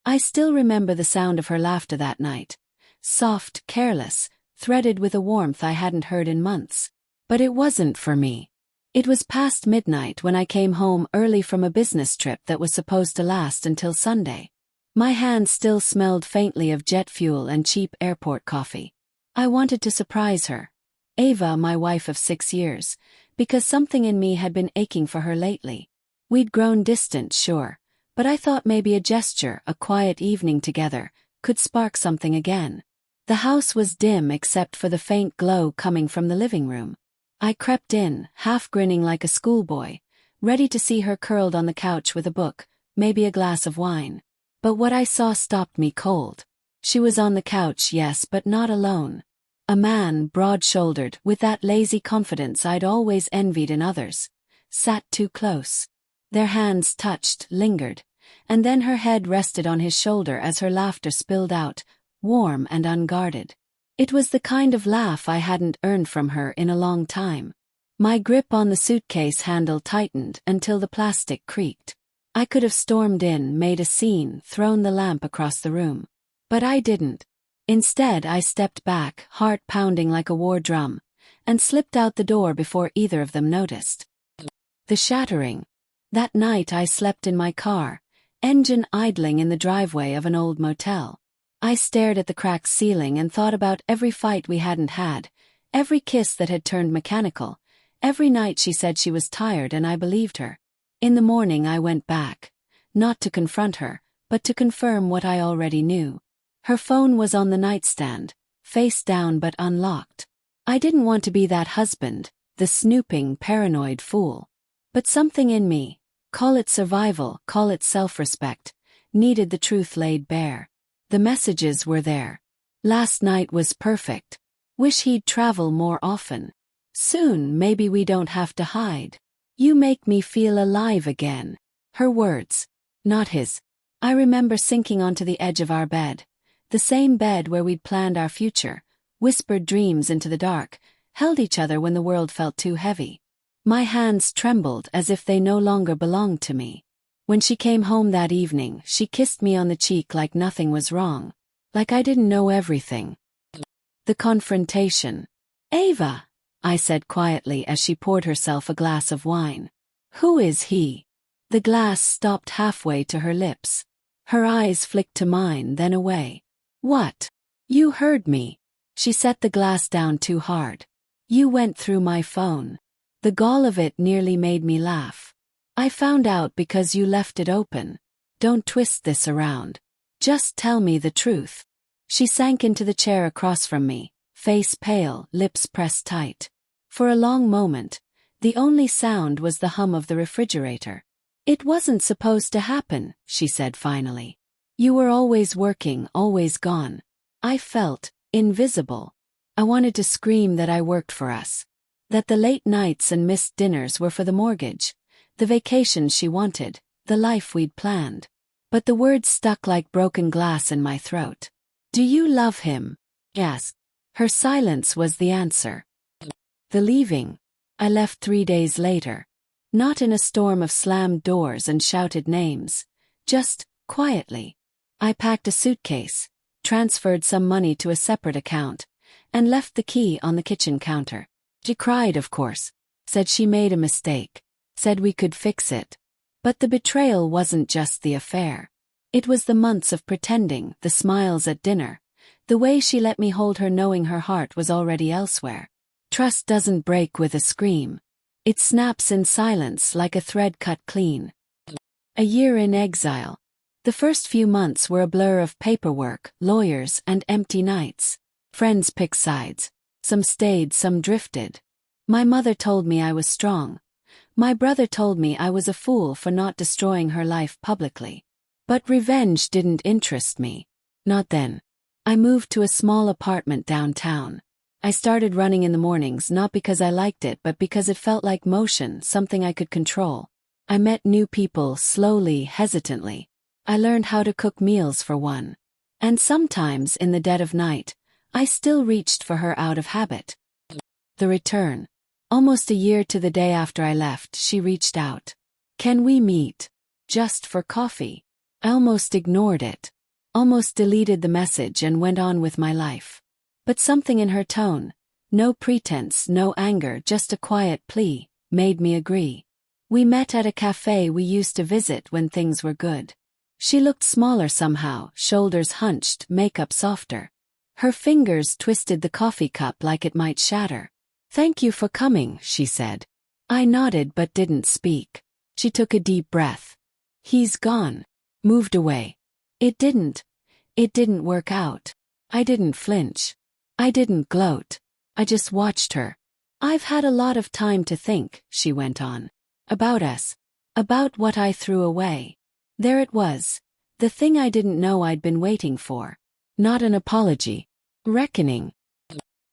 I still remember the sound of her laughter that night. Soft, careless, threaded with a warmth I hadn't heard in months. But it wasn't for me. It was past midnight when I came home early from a business trip that was supposed to last until Sunday. My hands still smelled faintly of jet fuel and cheap airport coffee. I wanted to surprise her, Ava, my wife of 6 years, because something in me had been aching for her lately. We'd grown distant, sure, but I thought maybe a gesture, a quiet evening together, could spark something again. The house was dim except for the faint glow coming from the living room. I crept in, half grinning like a schoolboy, ready to see her curled on the couch with a book, maybe a glass of wine. But what I saw stopped me cold. She was on the couch, yes, but not alone. A man, broad-shouldered, with that lazy confidence I'd always envied in others, sat too close. Their hands touched, lingered, and then her head rested on his shoulder as her laughter spilled out, warm and unguarded. It was the kind of laugh I hadn't earned from her in a long time. My grip on the suitcase handle tightened until the plastic creaked. I could have stormed in, made a scene, thrown the lamp across the room. But I didn't. Instead, I stepped back, heart pounding like a war drum, and slipped out the door before either of them noticed. The shattering. That night I slept in my car, engine idling in the driveway of an old motel. I stared at the cracked ceiling and thought about every fight we hadn't had, every kiss that had turned mechanical, every night she said she was tired and I believed her. In the morning I went back, not to confront her, but to confirm what I already knew. Her phone was on the nightstand, face down but unlocked. I didn't want to be that husband, the snooping, paranoid fool. But something in me, call it survival, call it self-respect, needed the truth laid bare. The messages were there. Last night was perfect. Wish he'd travel more often. Soon maybe we don't have to hide. You make me feel alive again. Her words, not his. I remember sinking onto the edge of our bed. The same bed where we'd planned our future, whispered dreams into the dark, held each other when the world felt too heavy. My hands trembled as if they no longer belonged to me. When she came home that evening, she kissed me on the cheek like nothing was wrong. Like I didn't know everything. The confrontation. Ava, I said quietly as she poured herself a glass of wine. Who is he? The glass stopped halfway to her lips. Her eyes flicked to mine, then away. What? You heard me. She set the glass down too hard. You went through my phone. The gall of it nearly made me laugh. I found out because you left it open. Don't twist this around. Just tell me the truth. She sank into the chair across from me, face pale, lips pressed tight. For a long moment, the only sound was the hum of the refrigerator. It wasn't supposed to happen, she said finally. You were always working, always gone. I felt invisible. I wanted to scream that I worked for us. That the late nights and missed dinners were for the mortgage. The vacations she wanted, the life we'd planned. But the words stuck like broken glass in my throat. Do you love him? Yes. Her silence was the answer. The leaving. I left 3 days later. Not in a storm of slammed doors and shouted names. Just, quietly. I packed a suitcase, transferred some money to a separate account, and left the key on the kitchen counter. She cried, of course. Said she made a mistake. Said we could fix it. But the betrayal wasn't just the affair. It was the months of pretending, the smiles at dinner, the way she let me hold her knowing her heart was already elsewhere. Trust doesn't break with a scream. It snaps in silence like a thread cut clean. A year in exile. The first few months were a blur of paperwork, lawyers, and empty nights. Friends picked sides. Some stayed, some drifted. My mother told me I was strong. My brother told me I was a fool for not destroying her life publicly. But revenge didn't interest me. Not then. I moved to a small apartment downtown. I started running in the mornings not because I liked it but because it felt like motion, something I could control. I met new people slowly, hesitantly. I learned how to cook meals for one. And sometimes in the dead of night, I still reached for her out of habit. The return. Almost a year to the day after I left, she reached out. Can we meet? Just for coffee. I almost ignored it. almost deleted the message and went on with my life. But something in her tone, no pretense, no anger, just a quiet plea, made me agree. We met at a cafe we used to visit when things were good. She looked smaller somehow, shoulders hunched, makeup softer. Her fingers twisted the coffee cup like it might shatter. "Thank you for coming," she said. I nodded but didn't speak. She took a deep breath. "He's gone. Moved away." It didn't work out. I didn't flinch. I didn't gloat. I just watched her. "I've had a lot of time to think," she went on. "About us. About what I threw away." There it was. The thing I didn't know I'd been waiting for. Not an apology. Reckoning.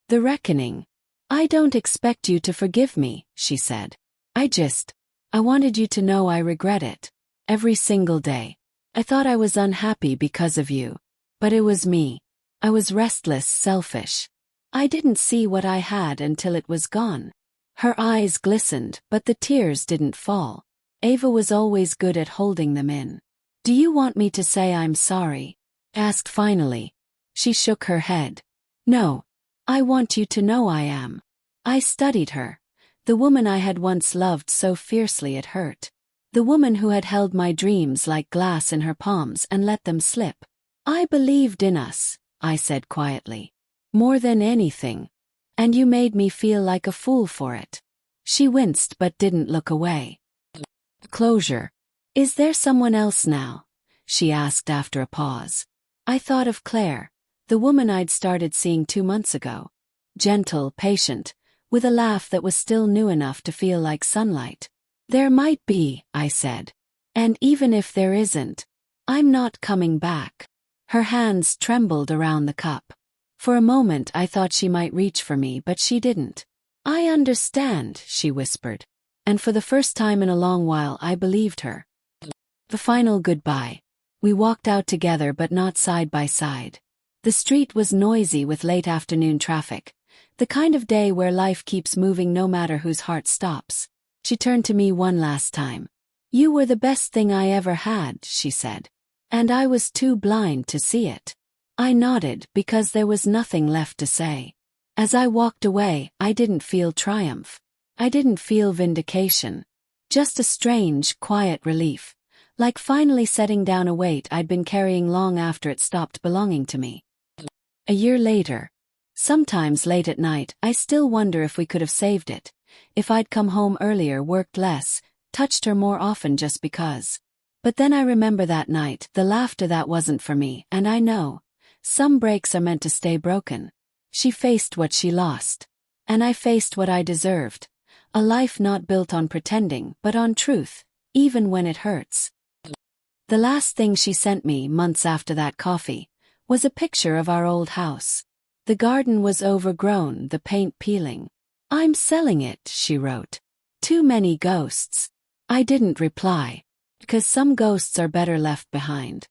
The reckoning. "I don't expect you to forgive me," she said. I wanted you to know I regret it. Every single day. I thought I was unhappy because of you. But it was me. I was restless, selfish. I didn't see what I had until it was gone." Her eyes glistened, but the tears didn't fall. Ava was always good at holding them in. "Do you want me to say I'm sorry?" asked finally. She shook her head. "No. I want you to know I am." I studied her. The woman I had once loved so fiercely it hurt. The woman who had held my dreams like glass in her palms and let them slip. "I believed in us," I said quietly. "More than anything. And you made me feel like a fool for it." She winced but didn't look away. "Closure. Is there someone else now?" she asked after a pause. I thought of Claire, the woman I'd started seeing 2 months ago. Gentle, patient, with a laugh that was still new enough to feel like sunlight. "There might be," I said. "And even if there isn't, I'm not coming back." Her hands trembled around the cup. For a moment I thought she might reach for me, but she didn't. "I understand," she whispered. And for the first time in a long while I believed her. The final goodbye. We walked out together but not side by side. The street was noisy with late afternoon traffic, the kind of day where life keeps moving no matter whose heart stops. She turned to me one last time. "You were the best thing I ever had," she said. And I was too blind to see it. I nodded because there was nothing left to say. As I walked away, I didn't feel triumph. I didn't feel vindication. Just a strange, quiet relief, like finally setting down a weight I'd been carrying long after it stopped belonging to me. A year later. Sometimes late at night, I still wonder if we could have saved it. If I'd come home earlier, worked less, touched her more often just because. But then I remember that night, the laughter that wasn't for me, and I know. Some breaks are meant to stay broken. She faced what she lost. And I faced what I deserved. A life not built on pretending, but on truth, even when it hurts. The last thing she sent me, months after that coffee, was a picture of our old house. The garden was overgrown, the paint peeling. "I'm selling it," she wrote. "Too many ghosts." I didn't reply. Because some ghosts are better left behind.